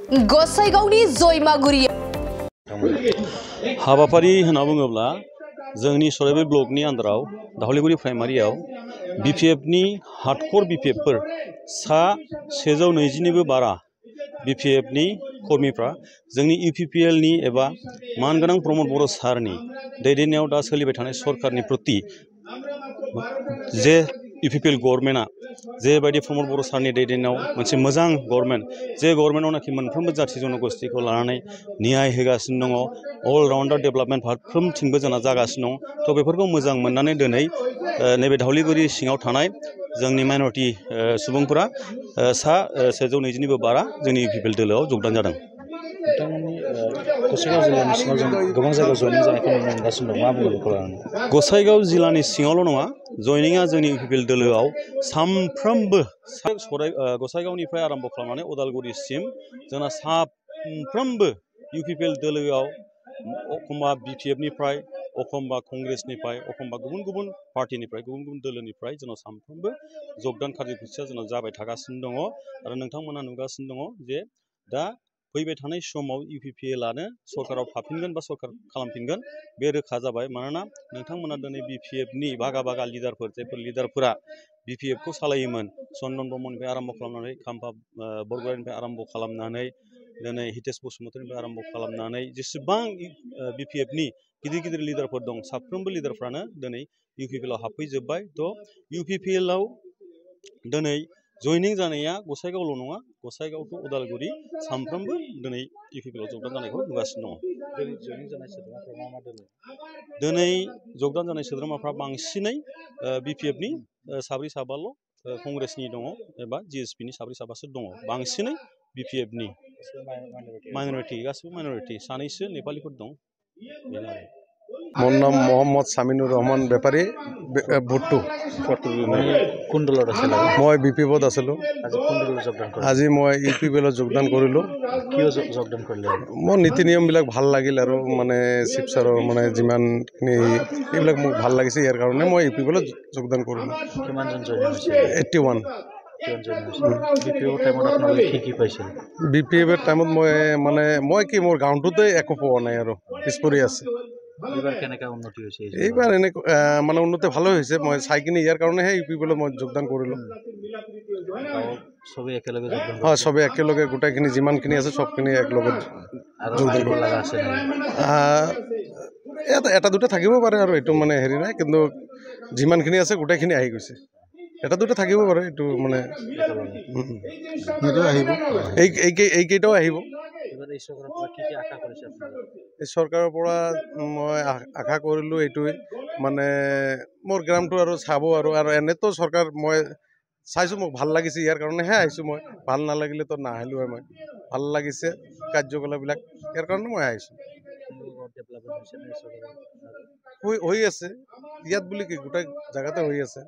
गसाइगावनि जयमागुरि हाबाफारि होनना बुङोब्ला जोंनि सराइबारि ब्लकनि आन्दाराव दावलिगुरि प्राइमारियाव बिपिएफनि हार्डकर बिपिएफफोर सा 120निबो बारा बिपिएफनि कर्मिफ्रा जोंनि इउपिपिएलनि एबा मानगोनां प्रमद बर' सारनि दैदेननायाव दा सोलिबाय थानाय सरकारनि प्रति जे इउपिपिएल गभर्नमेन्टआ जेबायदि प्रमद बर' सारनि दैदेननायाव मोनसे मोजां गभर्नमेन्ट जे गभर्नमेन्टआवनाखि मोनफ्रोमबो जाथि जनगोष्ठीखौ लानानै न्याय होगासिनो दङ अलराउन्डार डेभेलपमेन्ट फारफ्रोमथिंबो जोंना जागासिनो दं थ' बेफोरखौ मोजां मोननानै दिनै नैबे दावलिगुरि सिङाव थानाय जोंनि माइनरिटि सुबुंफोरा सा 120निबो बारा जोंनि इउपिपिएल दोलोआव जगदान जादों। गसाइगाव जिल्लानि सिङावल' नङा जयनिंआ जोंनि इउपिपिएल दोलोआव सामफ्रोमबो गसाइगावनिफ्राय आरम्भ खालामनानै उदालगुरिसिम जोंना साफ्रोमबो इउपिपिएल दोलोआव एखमबा बिपिएफनिफ्राय एखमबा कंग्रेसनिफ्राय एखमबा गुबुन गुबुन पार्टिनिफ्राय गुबुन गुबुन दोलोनिफ्राय जोंनाव सामफ्रोमबो जगदान कार्यसुचिया जोंनाव जाबाय थागासिनो दङ आरो नोंथांमोना नुगासिनो दङ जे दा फैबाय थानाय समाव इउपिपिएलआनो सरकाराव थाफिनगोन बा सरकार खालामफिनगोन बे रोखा जाबाय मानोना नोंथांमोना दिनै बिपिएफनि बागा बागा लिडारफोर जायफोर लिडारफोरा बिपिएफखौ सालायोमोन चन्दन ब्रह्मनिफ्राय आरम्भ खालामनानै खाम्फा बरगयारिनिफ्राय आरम्भ खालामनानै दिनै हितेश बसुमतारिनिफ्राय आरम्भ खालामनानै जेसेबां बिपिएफनि गिदिर गिदिर लिडारफोर दं साफ्रोमबो लिडारफ्रानो दिनै इउपिपिएलआव हाबफैजोब्बाय थ' इउपिपिएलआव दिनै जयनिं जानाया गसाइगावल' नङा गसाइगाव टु उदालगुरि सामफ्रोमबो दिनै इउपिपिएलआव जगदान जानायखौ नुगासिनो दङ। दिनै जगदान जानाय सोद्रोमाफ्रा बांसिनै बिपिएफनि साब्रै साबाल' कंग्रेसनि दङ एबा जिएसपिनि साब्रै साबासो दङ बांसिनै बिपिएफनि माइनरिटि गासिबो माइनरिटि सानैसो नेपालिफोर दं बेनो आरो। मोर नाम मोहम्मद सामिनुर रहमान बेपारी भुट्टू मैं बिपिएफत आছিলোঁ আজি मैं ইউপিপিএলত যোগদান কৰিলোঁ মোৰ নীতি নিয়মবিলাক ভাল লাগিল আৰু মানে শিৱসাৰৰ মানে যিমানখিনি এইবিলাক মোক ভাল লাগিছে ইয়াৰ কাৰণে মই ইউপিপিএলত যোগদান কৰিলোঁ। 81 বিপিএফৰ টাইমত মই কি মোৰ গাঁৱটোতে একো পোৱা নাই আৰু পিছ পৰি আছে। এইবাৰ এনে মানে উন্নতি ভালো হৈছে মই চাই কিনে ইয়াৰ কাৰণেহে ইউপিপিএলত মই যোগদান কৰিলোঁ। হয় চবে একেলগে গোটেইখিনি যিমানখিনি আছে চবখিনি একেলগে এটা দুটা থাকিব পাৰে আৰু এইটো মানে হেৰি নাই কিন্তু যিমানখিনি আছে গোটেইখিনি আহি গৈছে এটা দুটা থাকিব পাৰে এইটো মানে এইকেইটাও আহিব। এই চৰকাৰৰ পৰা মই আশা কৰিলোঁ এইটোৱে মানে মোৰ গ্ৰামটো আৰু চাব আৰু এনেতো চৰকাৰ মই চাইছোঁ মোক ভাল লাগিছে ইয়াৰ কাৰণেহে আহিছোঁ মই ভাল নালাগিলেতো নাহিলোঁ মই ভাল লাগিছে কাৰ্যকলাপবিলাক ইয়াৰ কাৰণে মই আহিছোঁ। হৈ আছে ইয়াত বুলি কি গোটেই জেগাতে হৈ আছে।